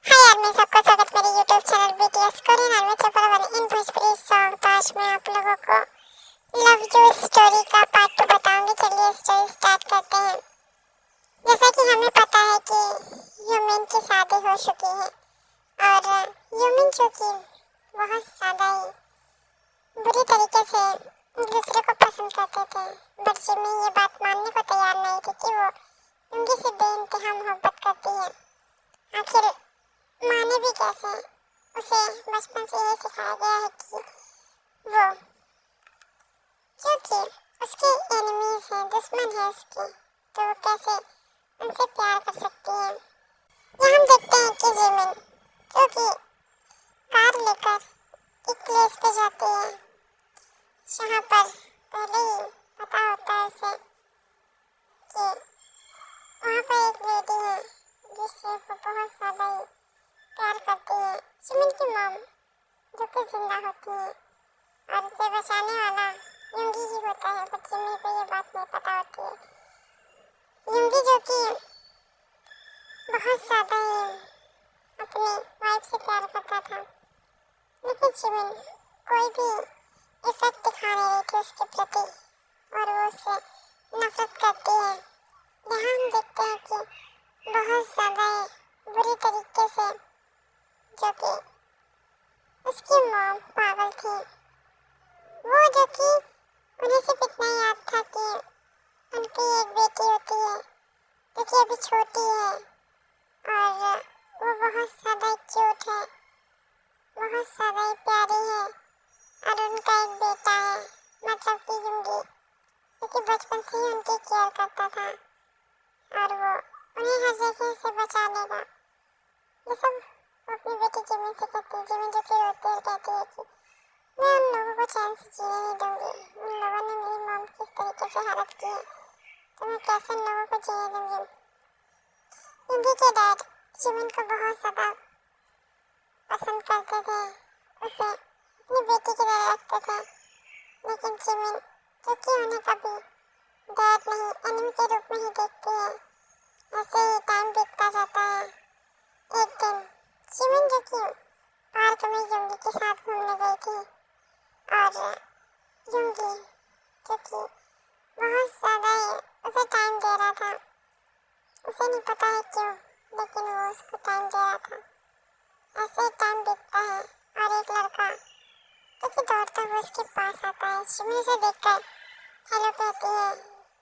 हाय यार, मैं सबका स्वागत मेरे YouTube चैनल BTS कोरियन और मैं चपरावाली इन भोजपुरी सॉन्ग। तो आज मैं आप लोगों को लव यू स्टोरी का पार्ट 2 बताऊंगी। चलिए स्टोरी स्टार्ट करते हैं। जैसा कि हमें पता है कि यूमिन की शादी हो चुकी है और यूमिन जो कि बहुत ज़्यादा ही बुरी तरीके से दूसरे को पसंद करते थे, बट जिमी ये बात मानने को तैयार नहीं थी कि वो उनकी से बेइंतहा मोहब्बत करती है। आखिर माने भी कैसे? उसे बचपन से यही सिखाया गया है कि वो क्योंकि उसके एनिमीज हैं, दुश्मन है उसके, तो वो कैसे उनसे प्यार कर सकती है। यहाँ हम देखते हैं कि जिमिन जो कि कार लेकर एक प्लेस पे जाती है जहाँ पर पहले ही पता होता है उसे कि वहाँ पर एक लेडी है जिससे वो बहुत ज़्यादा ही प्यार करती है। जिमिन की मॉम जो कि जिंदा होती है और उसे बचाने वाला युंगी ही होता है, बट जिमी को ये बात नहीं पता होती है। युंगी जो कि बहुत ज़्यादा ही अपनी वाइफ से प्यार करता था, लेकिन जिमिन कोई भी इफेक्ट दिखा नहीं रही थी उसके प्रति और वो उससे नफरत करती है। यहाँ हम देखते हैं कि बहुत ज़्यादा ही बुरी तरीके से जो कि उसकी मॉम पागल थी, वो जो कि उन्हें सिर्फ इतना याद था कि उनकी एक बेटी होती है जो कि अभी छोटी है और वो बहुत ज़्यादा क्यूट है, बहुत ज़्यादा ही प्यारी है और उनका एक बेटा है, मतलब कि युंगी, जो कि बचपन से ही उनकी केयर करता था और वो उन्हें हर जगह से बचा लेगा। ये सब वो अपनी बेटी जिमिन से कहती है। जिमिन जो कि रोती है, कहती है कि मैं उन लोगों को चैन से जीने नहीं दूंगी। उन लोगों ने मेरी मॉम की इस तरीके से हालत की है तो मैं कैसे उन लोगों को जीने दूंगी। युंगी के डैड जिमिन को बहुत ज़्यादा पसंद करते थे, उसे अपनी बेटी की तरह रखते थे, लेकिन जिमिन जो कि उन्हें कभी डैड नहीं एनिमी के रूप में ही देखती है। ऐसे ही टाइम बीतता जाता है। एक दिन जिमिन जो कि पार्क में युंगी के साथ घूमने गई थी और युंगी जो कि बहुत ज़्यादा ही उसे टाइम दे रहा था, उसे नहीं पता है क्यों, लेकिन वो उसको टाइम दे रहा था। ऐसे ही टाइम बीतता है और एक लड़का जो कि दौड़ता हुआ उसके पास आता है। जिमिन उसे देखकर हेलो कहती है।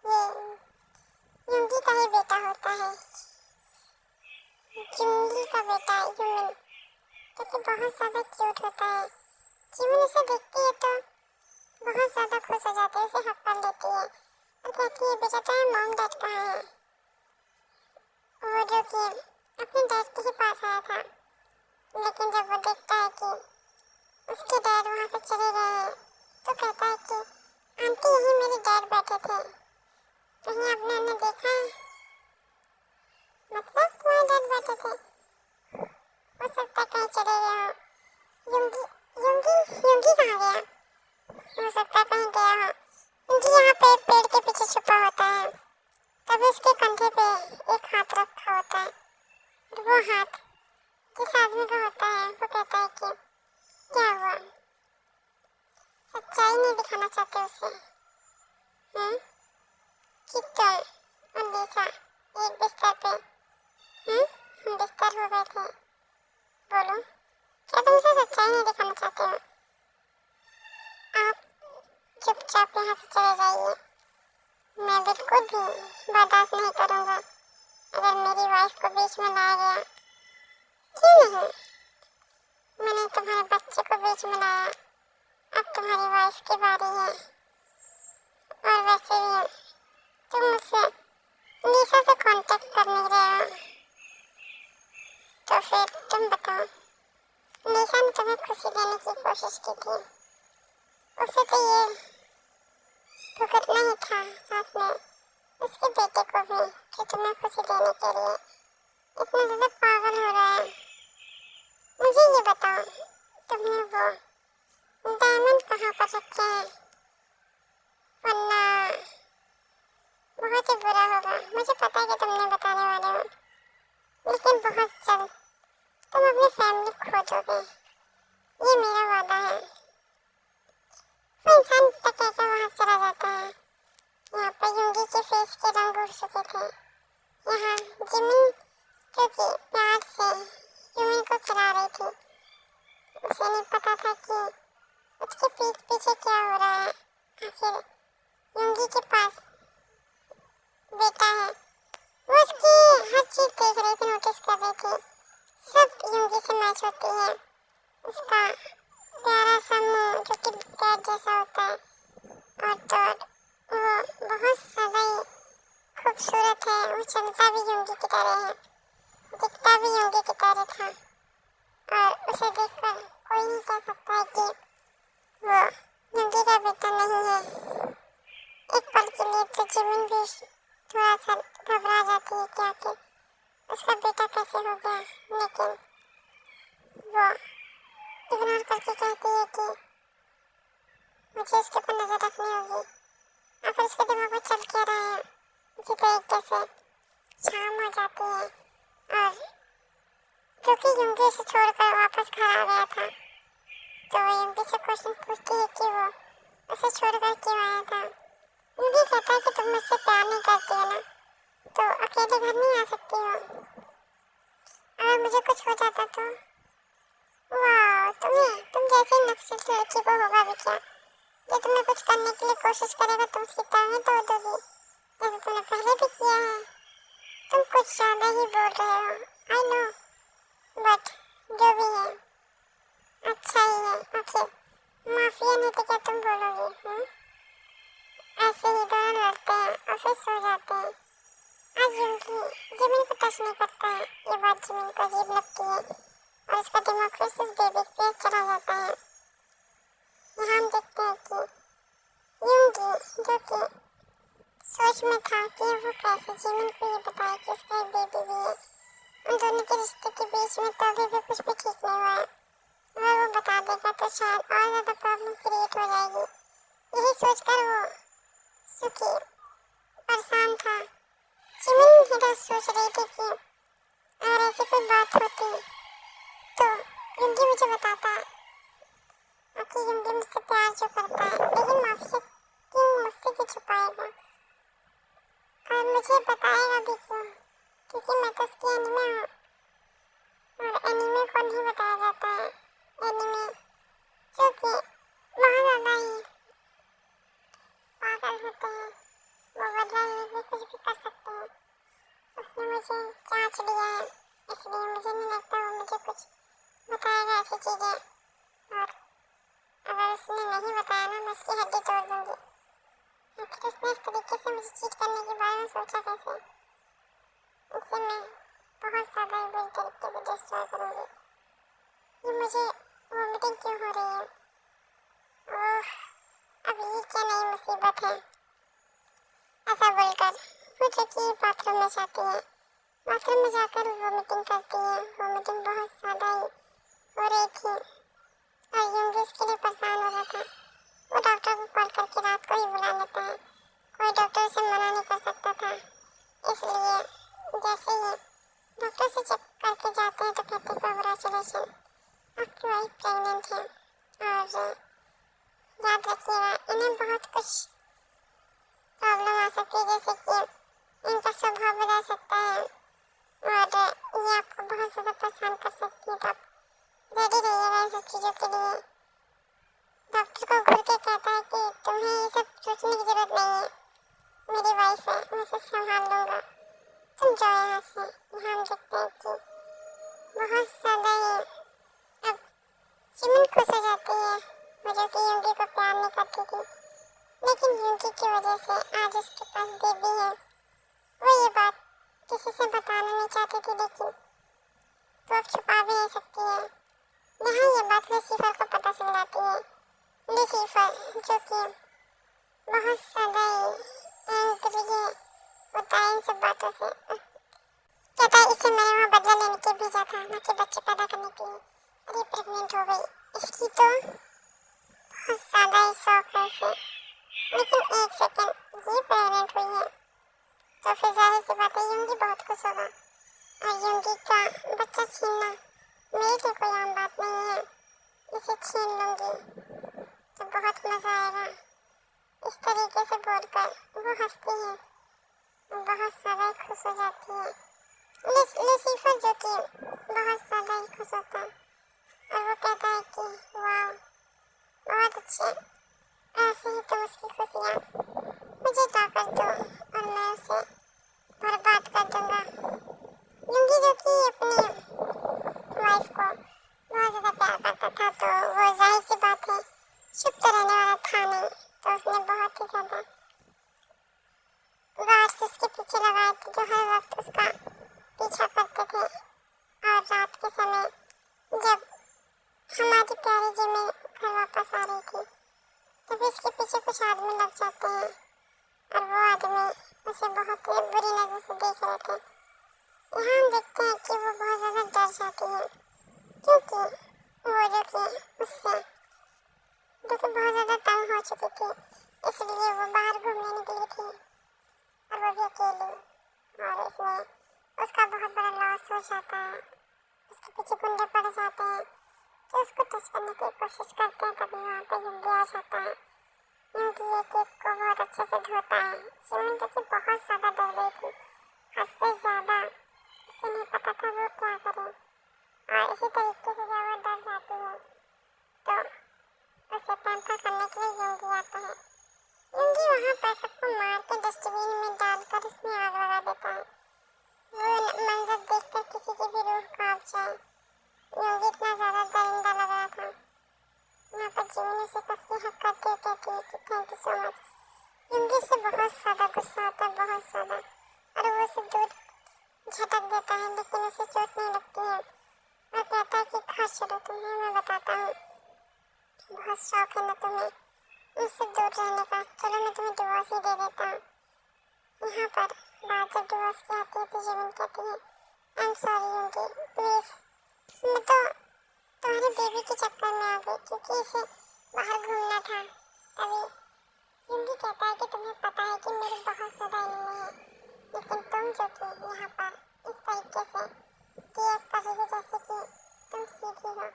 ये युंगी का ही बेटा होता है, युंगी का बेटा युमिन, जो कि बहुत ज़्यादा क्यूट होता है। जिमिन उसे देखती है तो बहुत ज़्यादा खुश हो जाती है, उसे हक कर लेती है और कहती है बेटा तेरा मॉम डैड कहाँ है। वो जो कि अपने डैड के ही पास आया था, लेकिन जब वो देखता है कि उसके डैड वहाँ से चले गए हैं तो कहता है कि आंटी यहीं मेरे डैड बैठे थे, कहीं आपने उन्हें देखा है? मतलब तुम्हारे डैड बैठे थे, हो सकता है कहीं चले गए हो। युंगी युंगी युंगी कहाँ गया? हो सकता है कहीं गया हो। युंगी यहाँ पे पेड़ के पीछे छुपा होता है, तभी उसके कंधे पे एक हाथ रखा होता है और वो हाथ जिस आदमी का होता है वो कहता है कि क्या हुआ, सच्चाई नहीं दिखाना चाहते उसे हैं कि तुम और लिसा एक बिस्तर पे हम बिस्तर हो गए थे। बोलो, क्या तुम उसे सच्चाई नहीं दिखाना चाहते हो? आप चुपचाप यहाँ से चले जाइए, मैं बिल्कुल भी बर्दाश्त नहीं करूँगा अगर मेरी वाइफ को बीच में लाया गया। क्यों नहीं? मैंने तुम्हारे बच्चे को बीच में लाया, अब तुम्हारी वाइफ की बारी है। और वैसे भी तुम मुझसे लिसा से कांटेक्ट कर नहीं रहे हो, तो फिर तुम बताओ, लिसा ने तुम्हें खुशी देने की कोशिश की थी, उसे तो ये भुगतना ही था, साथ में उसके बेटे को भी, कि तुम्हें खुशी देने के लिए इतना ज़्यादा पागल हो रहा है। मुझे ये बताओ, तुमने वो डायमंड कहाँ पर रखे हैं? वरना बहुत ही बुरा होगा। मुझे पता है कि तुम नहीं बताने वाले हो, लेकिन बहुत जल्द तुम अपनी फैमिली खो दोगे, ये मेरा वादा है। वो इंसान टकराकर वहां चला जाता है। यहाँ पर युंगी के फेस के रंग उड़ चुके थे। यहाँ जिमिन जो कि प्यार से युमिन को खिला रही थी, उसे नहीं पता था कि उसके पीठ पीछे क्या हो रहा है। आखिर युंगी के पास बेटा है। वो उसकी हर चीज देख रही थी, नोटिस कर रही थी। सब युंगी से मैच होती है। उसका प्यारा सा मुंह जो कि डैड जैसा होता है, और तो वो बहुत ज्यादा ही खूबसूरत है। वो चलता भी युंगी की तरह है, दिखता भी युंगी की तरह था, और उसे देखकर कोई नहीं कह सकता है कि वो युंगी का बेटा नहीं है। एक पल के लिए तो जिमिन भी थोड़ा सा घबरा जाती है कि आखिर उसका बेटा कैसे हो गया, लेकिन वो इग्नोर करके कहती है कि मुझे उसके ऊपर नजर रखनी होगी। आखिर उसके दिमाग में चल क्या रहा है। उसी तरीके से शाम हो जाती है, और क्योंकि युंगी से छोड़कर वापस घर आ गया था, तो वो युंगी से क्वेश्चन पूछती है कि वो उसे छोड़कर क्यों आया था। युंगी कहता है कि तुम मुझसे प्यार नहीं करती हो ना, तो अकेले घर नहीं आ सकती हो। अगर मुझे कुछ हो जाता तो? वाह, तुम जैसी नक्सली लड़की को होगा भी क्या, जो तुम्हें कुछ करने के लिए कोशिश करेगा तुम उसकी टांगें तोड़ दोगी, जैसे तुमने पहले भी किया है। तुम कुछ ज्यादा ही बोल रहे हो, आई नो, बट जो भी है अच्छा ही है। आखिर माफिया नहीं तो क्या तुम बोलोगी? ऐसे ही दोनों लड़ते हैं और फिर सो जाते हैं। आज युंगी जिमिन को टच नहीं करता है। ये बात जिमिन को अजीब लगती है, और उसका दिमाग फिर से बेबी पे चला जाता है। यहाँ हम देखते हैं कि युंगी जो कि सोच में था कि वो कैसे जिमिन को ये बताए कि उसका एक बेबी भी है। उन दोनों के रिश्ते के बीच में तो अभी भी कुछ भी ठीक नहीं हुआ है। अगर वो बता देगा तो शायद और ज्यादा प्रॉब्लम क्रिएट हो जाएगी। यही सोचकर वो सुखी परेशान था। जिमिन भी सोच रही थी कि अगर ऐसी कोई बात होती तो युंगी मुझे बताता कि युंगी मुझसे प्यार जो करता है, लेकिन माफिया क्यों मुझसे क्यों छुपाएगा, और मुझे बताएगा भी क्यों, क्योंकि मैं तो उसकी एनिमे हूँ, और एनिमे को नहीं बताया जाता है। एनिमे जो कि बहुत ज़्यादा ही पागल होते हैं, वो बदला लेने के लिए कुछ भी कर सकते हैं। उसने मुझे जांच लिया है, इसलिए मुझे नहीं लगता वो मुझे कुछ बताएगा ऐसी चीज़ें, और अगर उसने नहीं बताया ना, मैं उसकी हड्डी तोड़ दूंगी। आखिर उसने इस तरीके से मुझे चीट करने के बारे में सोचा कैसे? इससे मैं बहुत ज़्यादा ही बुरी तरीके से डिस्ट्रॉय करूँगी। ये मुझे वोमिटिंग क्यों हो रही है? ओह, अब ये क्या नई मुसीबत है? ऐसा बोलकर वो जकी बाथरूम में जाती है। बाथरूम में जाकर वोमिटिंग करती है। वोमिटिंग बहुत ज़्यादा ही हो रही थी, और युंगी इसके लिए परेशान हो रहा था। वो डॉक्टर को कॉल करके रात को ही बुला लेता है। कोई डॉक्टर उसे मना नहीं कर सकता था, इसलिए जैसे ही डॉक्टर से चेक करके जाते हैं तो कहते हैं कांग्रेचुलेशन, आपकी वाइफ प्रेग्नेंट है। और याद रखिएगा, इन्हें बहुत कुछ प्रॉब्लम आ सकती है, जैसे कि इनका स्वभाव बदल सकता है, और ये आपको बहुत ज़्यादा परेशान कर सकती है। तो आप रेडी रहिएगा इन सब चीज़ों के लिए। डॉक्टर को घूर के कहता है कि तुम्हें ये सब सोचने की जरूरत नहीं है, मेरी वाइफ है, मैं इसे संभाल लूँगा, तुम जाओ यहाँ से। यहाँ हम देखते हैं कि बहुत ज़्यादा ही अब जिमिन खुश हो जाती है, जो कि युंगी को प्यार नहीं करती थी, लेकिन युंगी की वजह से आज उसके पास बेबी है। वो ये बात किसी से बताना नहीं चाहती थी, लेकिन वो अब छुपा भी नहीं सकती है। यहाँ ये बात लूसीफर को पता चल जाती है। लूसीफर जो कि बहुत ज़्यादा ही एंग्री होता है इन सब बातों से, कहता है इसे मैंने वहाँ बदला लेने के भेजा था, ना कि बच्चे पैदा करने के लिए, और ये प्रेग्नेंट हो गई। इसकी तो बहुत ज़्यादा ही शौक है इसे, लेकिन एक सेकेंड, ये प्रेग्नेंट हुई है तो फिर जाहिर सी बात है युंगी बहुत खुश होगा, और युंगी का बच्चा छीनना मेरे लिए कोई आम बात नहीं है, इसे छीन लूंगी तो बहुत मजा आएगा। इस तरीके से बोलकर वो हंसती है, बहुत ज्यादा ही खुश हो जाती है। लूसीफर जो कि बहुत ज्यादा ही खुश होता है और वो कहता है कि वाह बहुत अच्छे, ऐसे ही तुम उसकी खुशियाँ मुझे ला कर दो और मैं उसे बर्बाद कर दूंगा। लुंगी जो कि अपनी वाइफ को बहुत ज़्यादा प्यार करता था, तो वो जाहिर सी बात है चुप तो रहने वाला था नहीं, तो उसने बहुत ही ज़्यादा गार्ड्स उसके पीछे लगाए थे जो हर वक्त उसका पीछा करते थे। और रात के समय जब हमारी प्यारी जिमी घर वापस आ रही थी तब इसके पीछे कुछ आदमी लग जाते हैं और वो आदमी उसे बहुत ही बुरी नजर से देख रहे थे। यहाँ हम देखते हैं कि वो बहुत ज़्यादा डर जाती है, क्योंकि वो जो कि उससे जो कि बहुत ज़्यादा तंग हो चुकी थी, इसलिए वो बाहर घूमने निकली थी और वो भी अकेली। और इसमें उसका बहुत बड़ा लॉस हो जाता है, उसके पीछे गुंडे पड़ जाते हैं जो उसको टच करने की कोशिश करते हैं। तभी वहाँ पे युंगी आ जाता है। युंगी एक एक को बहुत अच्छे से धोता है। शिवन जो कि बहुत ज़्यादा डर गई थी, हद से ज़्यादा। उसे नहीं पता था वो क्या करे, और इसी तरीके से जब वो डर जाती है तो उसे पैम्पर करने के लिए युंगी आता है। युंगी वहाँ पर सबको मार के डस्टबिन में डालकर उसमें आग लगा देता है। वो मंजर देखकर किसी की भी रूह कांप जाए। युंगी इतना ज़्यादा दरिंदा लग रहा था। यहाँ पर जिमी उसे कस के हक करती है, कहती है कि थैंक यू सो मच। युंगी से बहुत ज़्यादा गुस्सा आता है, बहुत ज़्यादा, और वो उसे दूर झटक देता है, लेकिन उसे चोट नहीं लगती है। और कहता है कि खा छोड़ो तुम्हें, मैं बताता हूँ। बहुत शौक है ना तुम्हें मुझसे दूर रहने का, चलो मैं तुम्हें डिवोर्स ही दे देता हूँ। यहाँ पर बात जब डिवोर्स की आती है तो जिमी कहती है आई एम सॉरी युंगी, प्लीज़ मैं तो तुम्हारी बेबी के चक्कर में आ गई क्योंकि इसे बाहर घूमना था। तभी युंगी कहता है कि तुम्हें पता है कि मेरी बहुत ज़्यादा एनिमी है, लेकिन तुम जो कि यहाँ पर इस तरीके से रिएक्ट कर रही हो जैसे कि तुम सीधी हो।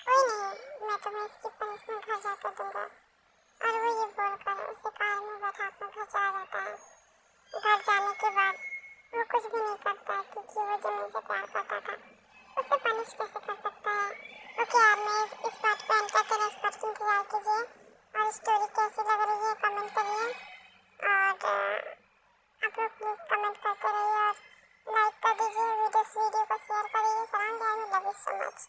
कोई नहीं, मैं तुम्हें इसकी पनिशमेंट घर जाकर दूंगा। और वो ये बोलकर उसे कार में बैठा अपने घर चला जाता है। घर जाने के बाद वो कुछ भी नहीं करता है क्योंकि वो जिमी से प्यार करता था। उसे पनिश कैसे कर सकता है? ओके यार, मैं इस पार्ट को एंड करते नेक्स्ट पार्ट की इंतजार कीजिए। और स्टोरी कैसी लग रही है कमेंट करिए, और आप लोग प्लीज़ कमेंट करते रहिए और लाइक कर दीजिए, वीडियो को शेयर करिए। सलाम, लव यू सो मच।